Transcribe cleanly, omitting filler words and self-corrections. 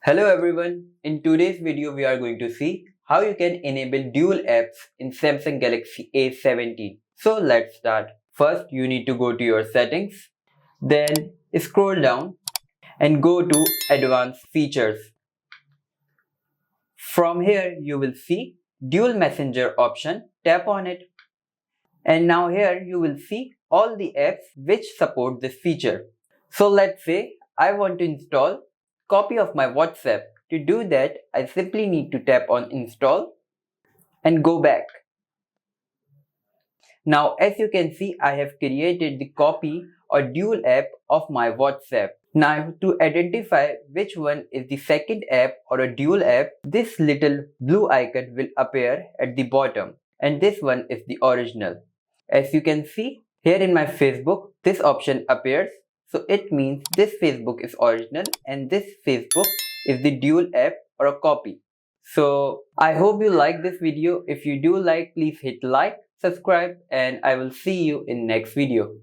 Hello everyone, in today's video we are going to see how you can enable dual apps in Samsung Galaxy A17. So let's start. First you need to go to your settings, then scroll down and go to advanced features. From here you will see dual messenger option, tap on it and now here you will see all the apps which support this feature. So let's say I want to install copy of my WhatsApp. To do that, I simply need to tap on install and go back. Now as you can see, I have created the copy or dual app of my WhatsApp. Now to identify which one is the second app or a dual app, this little blue icon will appear at the bottom and this one is the original. As you can see here in my Facebook, this option appears. So it means this Facebook is original and this Facebook is the dual app or a copy. So I hope you like this video. If you do like, please hit like, subscribe and I will see you in next video.